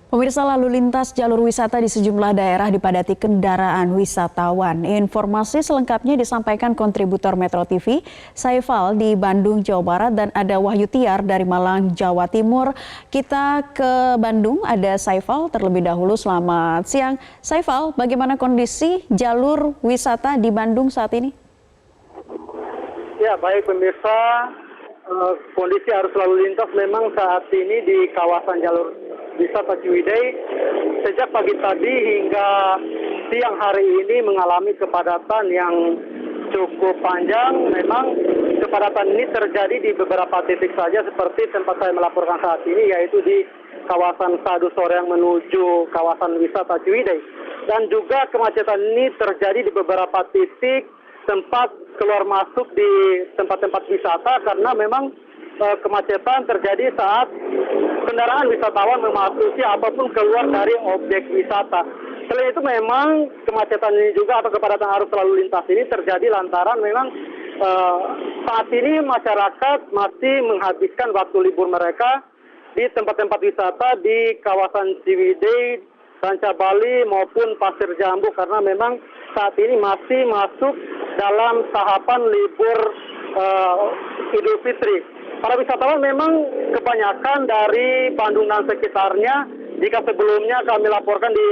Pemirsa, lalu lintas jalur wisata di sejumlah daerah dipadati kendaraan wisatawan. Informasi selengkapnya disampaikan kontributor Metro TV, Saifal di Bandung, Jawa Barat, dan ada Wahyu Tiar dari Malang, Jawa Timur. Kita ke Bandung, ada Saifal terlebih dahulu. Selamat siang. Saifal, bagaimana kondisi jalur wisata di Bandung saat ini? Ya, baik pemirsa, kondisi arus lalu lintas memang saat ini di kawasan jalur wisata Ciwidey sejak pagi tadi hingga siang hari ini mengalami kepadatan yang cukup panjang. Memang kepadatan ini terjadi di beberapa titik saja seperti tempat saya melaporkan saat ini, yaitu di kawasan Sadu Soreang menuju kawasan wisata Ciwidey. Dan juga kemacetan ini terjadi di beberapa titik tempat keluar masuk di tempat-tempat wisata karena memang kemacetan terjadi saat kendaraan wisatawan memasuki ataupun keluar dari objek wisata. Selain itu memang kemacetan ini juga atau kepadatan arus lalu lintas ini terjadi lantaran memang saat ini masyarakat masih menghabiskan waktu libur mereka di tempat-tempat wisata di kawasan Ciwidey, Ranca Bali maupun Pasir Jambu karena memang saat ini masih masuk dalam tahapan libur Idul Fitri. Para wisatawan memang kebanyakan dari Bandung dan sekitarnya. Jika sebelumnya kami laporkan di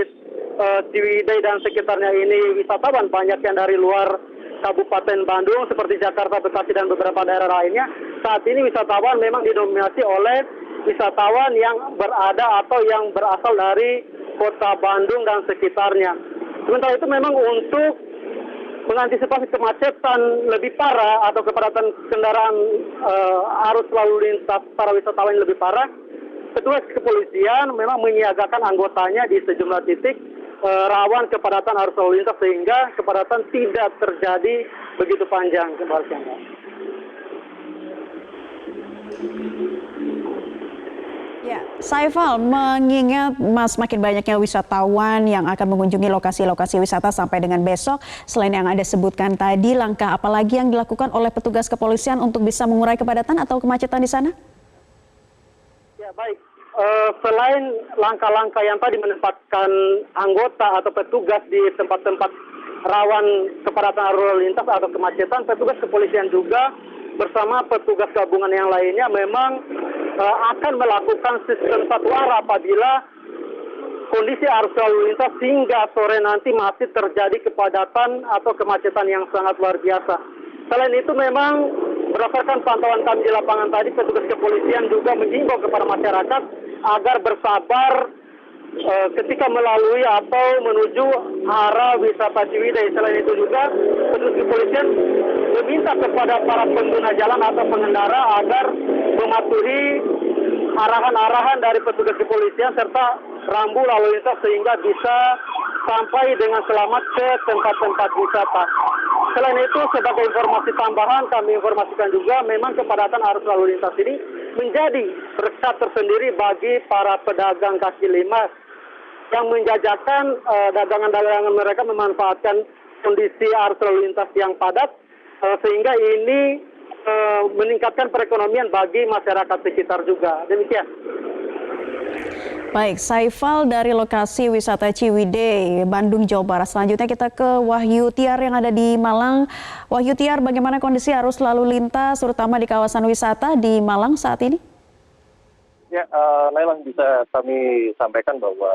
Ciwidey dan sekitarnya ini wisatawan banyak yang dari luar Kabupaten Bandung seperti Jakarta, Bekasi dan beberapa daerah lainnya. Saat ini wisatawan memang didominasi oleh wisatawan yang berada atau yang berasal dari kota Bandung dan sekitarnya. Sementara itu memang untuk mengantisipasi kemacetan lebih parah atau kepadatan kendaraan arus lalu lintas para wisatawan lebih parah, petugas kepolisian memang menyiagakan anggotanya di sejumlah titik rawan kepadatan arus lalu lintas sehingga kepadatan tidak terjadi begitu panjang. Ya, Saifal, mengingat semakin banyaknya wisatawan yang akan mengunjungi lokasi-lokasi wisata sampai dengan besok, selain yang Anda sebutkan tadi, langkah apa lagi yang dilakukan oleh petugas kepolisian untuk bisa mengurai kepadatan atau kemacetan di sana? Ya, baik. Selain langkah-langkah yang tadi menempatkan anggota atau petugas di tempat-tempat rawan kepadatan arus lalu lintas atau kemacetan, petugas kepolisian juga bersama petugas gabungan yang lainnya memang akan melakukan sistem satu arah apabila kondisi arus lalu lintas hingga sore nanti masih terjadi kepadatan atau kemacetan yang sangat luar biasa. Selain itu memang berdasarkan pantauan kami di lapangan tadi, petugas kepolisian juga menghimbau kepada masyarakat agar bersabar ketika melalui atau menuju arah wisata Ciwidey. Selain itu juga petugas kepolisian meminta kepada para pengguna jalan atau pengendara agar mematuhi arahan-arahan dari petugas kepolisian serta rambu lalu lintas sehingga bisa sampai dengan selamat ke tempat-tempat wisata. Selain itu, sebagai informasi tambahan, kami informasikan juga memang kepadatan arus lalu lintas ini menjadi berkat tersendiri bagi para pedagang kaki lima yang menjajakan dagangan-dagangan mereka memanfaatkan kondisi arus lalu lintas yang padat sehingga ini meningkatkan perekonomian bagi masyarakat sekitar juga. Demikian. Baik, Saifal dari lokasi wisata Ciwidey, Bandung, Jawa Barat. Selanjutnya kita ke Wahyu Tiar yang ada di Malang. Wahyu Tiar, bagaimana kondisi arus lalu lintas terutama di kawasan wisata di Malang saat ini? Ya, Nailah, bisa kami sampaikan bahwa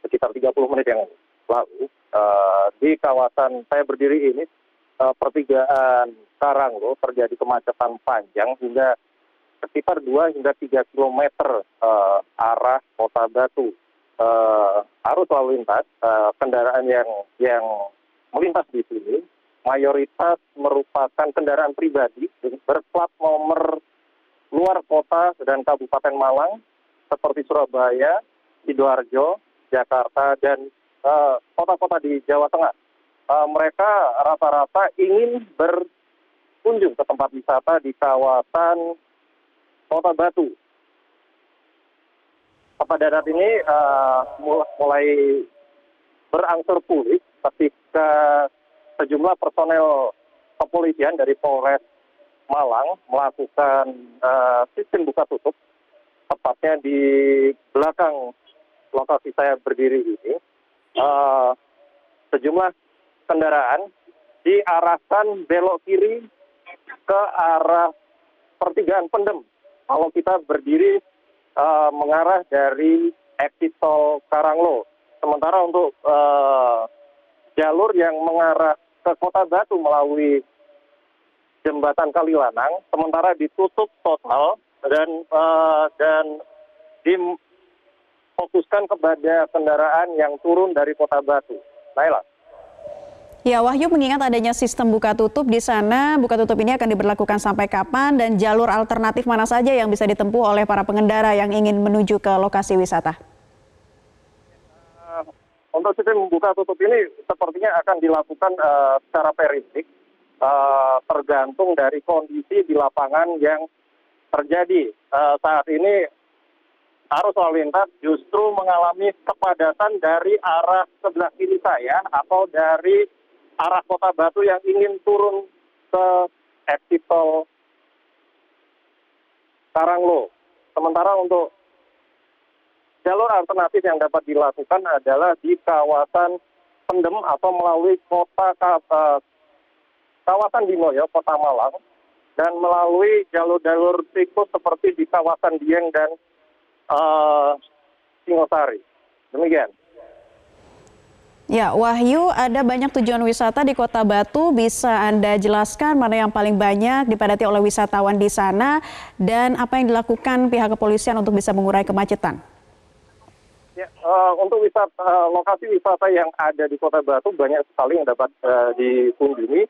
sekitar 30 menit yang lalu di kawasan saya berdiri ini pertigaan Karanglo terjadi kemacetan panjang hingga sekitar 2 hingga 3 kilometer arah Kota Batu. Arus lalu lintas kendaraan yang melintas di sini mayoritas merupakan kendaraan pribadi berplat nomor luar kota dan Kabupaten Malang seperti Surabaya, Sidoarjo, Jakarta, dan kota-kota di Jawa Tengah. Mereka rata-rata ingin berkunjung ke tempat wisata di kawasan Kota Batu. Kepadatan ini mulai berangsur pulih ketika sejumlah personel kepolisian dari Polres Malang melakukan sistem buka tutup tepatnya di belakang lokasi saya berdiri ini, sejumlah kendaraan diarahkan belok kiri ke arah pertigaan Pendem. Kalau kita berdiri mengarah dari exit tol Karanglo. Sementara untuk jalur yang mengarah ke Kota Batu melalui jembatan Kalilanang, sementara ditutup total dan difokuskan kepada kendaraan yang turun dari Kota Batu. Naila. Ya, Wahyu, mengingat adanya sistem buka tutup di sana, buka tutup ini akan diberlakukan sampai kapan dan jalur alternatif mana saja yang bisa ditempuh oleh para pengendara yang ingin menuju ke lokasi wisata? Untuk sistem buka tutup ini sepertinya akan dilakukan secara periodik, tergantung dari kondisi di lapangan yang terjadi. Saat ini arus lalu lintas justru mengalami kepadatan dari arah sebelah kiri saya atau dari arah Kota Batu yang ingin turun ke exit tol Karanglo. Sementara untuk jalur alternatif yang dapat dilakukan adalah di kawasan Pendem atau melalui kawasan Dinoyo, Kota Malang, dan melalui jalur-jalur tikus seperti di kawasan Dieng dan Singosari. Demikian. Ya, Wahyu, ada banyak tujuan wisata di Kota Batu. Bisa Anda jelaskan mana yang paling banyak dipadati oleh wisatawan di sana dan apa yang dilakukan pihak kepolisian untuk bisa mengurai kemacetan? Ya, untuk lokasi wisata yang ada di Kota Batu banyak sekali yang dapat dikunjungi,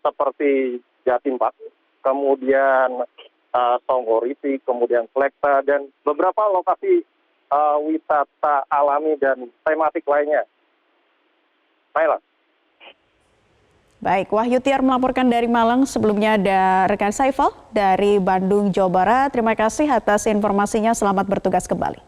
seperti Jatim Park, kemudian Songgoriti, kemudian Flekta, dan beberapa lokasi wisata alami dan tematik lainnya. Naila. Baik, Wahyu Tiar melaporkan dari Malang. Sebelumnya ada rekan Saifal dari Bandung, Jawa Barat. Terima kasih atas informasinya. Selamat bertugas kembali.